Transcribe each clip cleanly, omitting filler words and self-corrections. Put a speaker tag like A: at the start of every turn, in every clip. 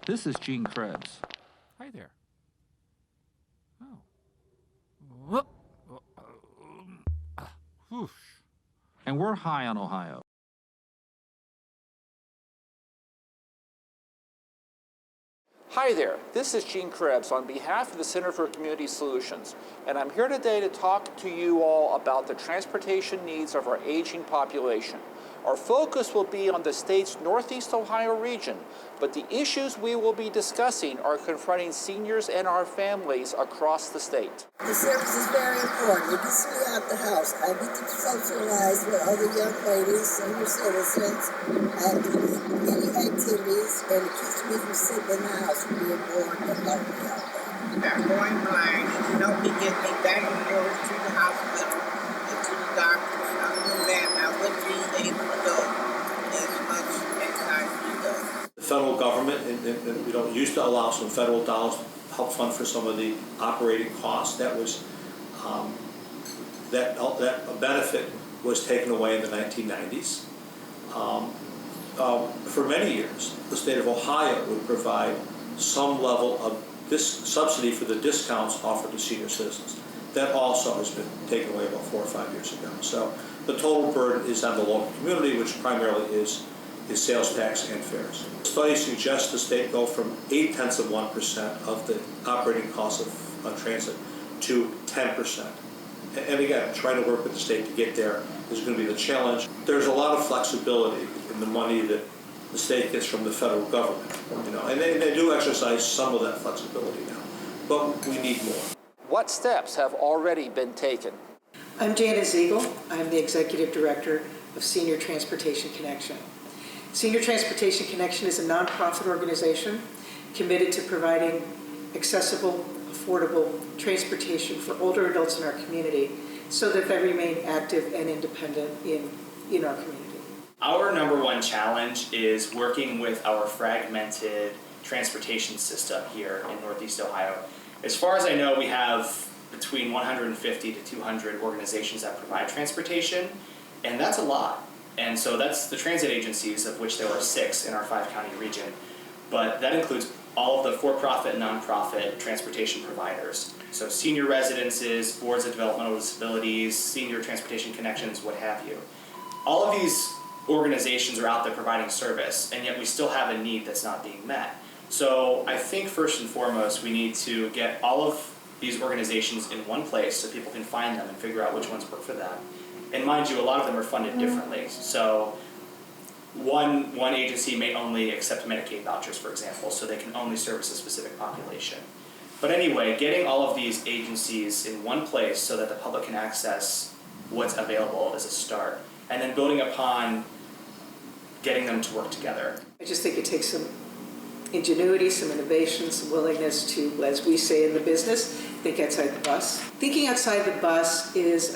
A: This is Gene Krebs.
B: Hi there. Oh. Whoosh.
A: And we're high on Ohio.
C: Hi there, this is Gene Krebs on behalf of the Center for Community Solutions, and I'm here today to talk to you all about the transportation needs of our aging population. Our focus will be on the state's Northeast Ohio region, but the issues we will be discussing are confronting seniors and our families across the state.
D: The service is very important. You can see out the house. I get to socialize with other young ladies, senior citizens, and do many activities, and it keeps me from sitting in the house and being bored and lonely out there.
E: I'm going blind, and you know, he gets me back and forth to the hospital and to the doctor. Other than that, I wouldn't be able to go as much as I do.
F: The federal government, and used to allow some federal dollars to help fund for some of the operating costs. That was that benefit was taken away in the 1990s. For many years, the state of Ohio would provide some level of subsidy for the discounts offered to senior citizens. That also has been taken away about 4 or 5 years ago. So the total burden is on the local community, which primarily is sales tax and fares. The study suggests the state go from 0.8% of the operating costs of transit to 10%. And again, trying to work with the state to get there is going to be the challenge. There's a lot of flexibility in the money that the state gets from the federal government, and they do exercise some of that flexibility now, but we need more.
C: What steps have already been taken?
G: I'm Janice Ziegel. I'm the Executive Director of Senior Transportation Connection. Senior Transportation Connection is a nonprofit organization committed to providing accessible, affordable transportation for older adults in our community so that they remain active and independent in our community.
H: Our number one challenge is working with our fragmented transportation system here in Northeast Ohio. As far as I know, we have between 150 to 200 organizations that provide transportation, and that's a lot. And so that's the transit agencies, of which there are 6 in our 5-county region. But that includes all of the for-profit and nonprofit transportation providers. So senior residences, boards of developmental disabilities, senior transportation connections, what have you. All of these organizations are out there providing service, and yet we still have a need that's not being met. So I think first and foremost, we need to get all of these organizations in one place so people can find them and figure out which ones work for them. And mind you, a lot of them are funded differently. So one agency may only accept Medicaid vouchers, for example, so they can only service a specific population. But anyway, getting all of these agencies in one place so that the public can access what's available is a start. And then building upon getting them to work together.
G: I just think it takes some ingenuity, some innovation, some willingness to, as we say in the business, think outside the bus. Thinking outside the bus is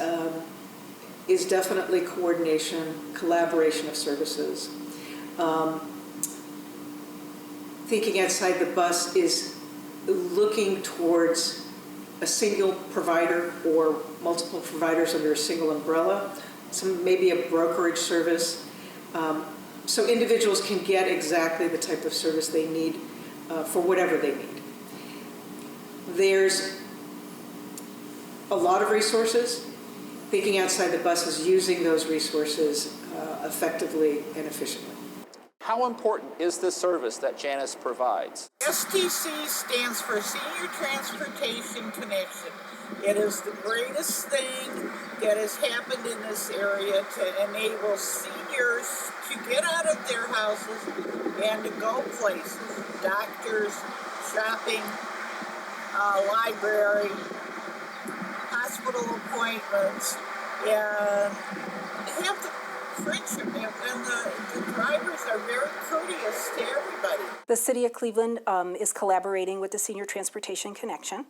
G: definitely coordination, collaboration of services. Thinking outside the bus is looking towards a single provider or multiple providers under a single umbrella, maybe a brokerage service, so individuals can get exactly the type of service they need for whatever they need. There's a lot of resources. Thinking outside the bus is using those resources effectively and efficiently.
C: How important is this service that Janice provides?
E: STC stands for Senior Transportation Connection. It is the greatest thing that has happened in this area to enable seniors to get out of their houses and to go places. Doctors, shopping, library, hospital appointments, and have the friendship, and the drivers are very courteous to everybody.
I: The City of Cleveland is collaborating with the Senior Transportation Connection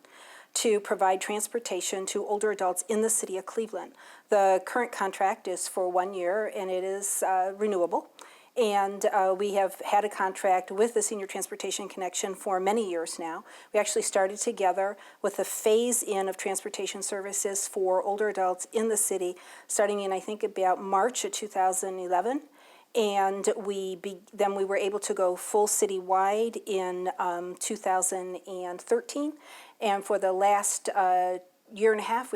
I: to provide transportation to older adults in the City of Cleveland. The current contract is for 1 year, and it is renewable. And we have had a contract with the Senior Transportation Connection for many years now. We actually started together with a phase-in of transportation services for older adults in the city, starting in, I think, about March of 2011. And then we were able to go full citywide in 2013. And for the last year and a half,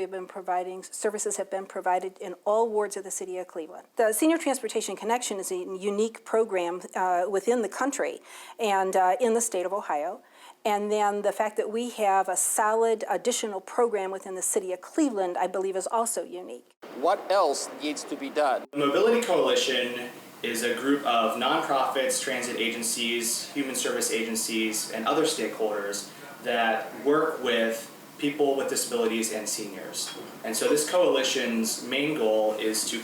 I: services have been provided in all wards of the city of Cleveland. The Senior Transportation Connection is a unique program within the country and in the state of Ohio. And then the fact that we have a solid additional program within the city of Cleveland, I believe, is also unique.
C: What else needs to be done?
H: The Mobility Coalition is a group of nonprofits, transit agencies, human service agencies, and other stakeholders that work with people with disabilities and seniors. And so this coalition's main goal is to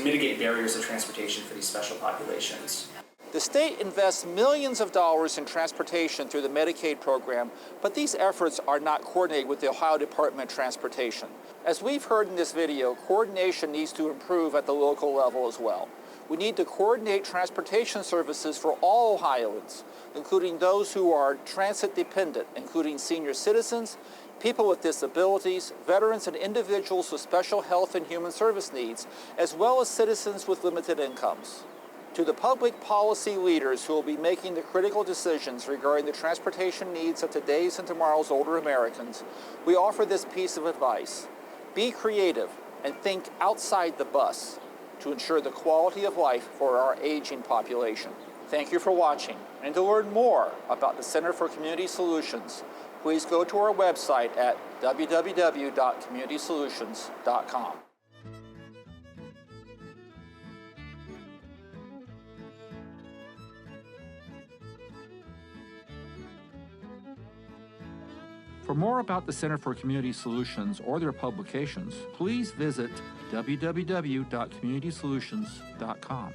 H: mitigate barriers of transportation for these special populations.
C: The state invests millions of dollars in transportation through the Medicaid program, but these efforts are not coordinated with the Ohio Department of Transportation. As we've heard in this video, coordination needs to improve at the local level as well. We need to coordinate transportation services for all Ohioans, including those who are transit dependent, including senior citizens, people with disabilities, veterans, and individuals with special health and human service needs, as well as citizens with limited incomes. To the public policy leaders who will be making the critical decisions regarding the transportation needs of today's and tomorrow's older Americans, we offer this piece of advice. Be creative and think outside the bus to ensure the quality of life for our aging population. Thank you for watching, and to learn more about the Center for Community Solutions, please go to our website at www.communitysolutions.com.
A: For more about the Center for Community Solutions or their publications, please visit www.communitysolutions.com.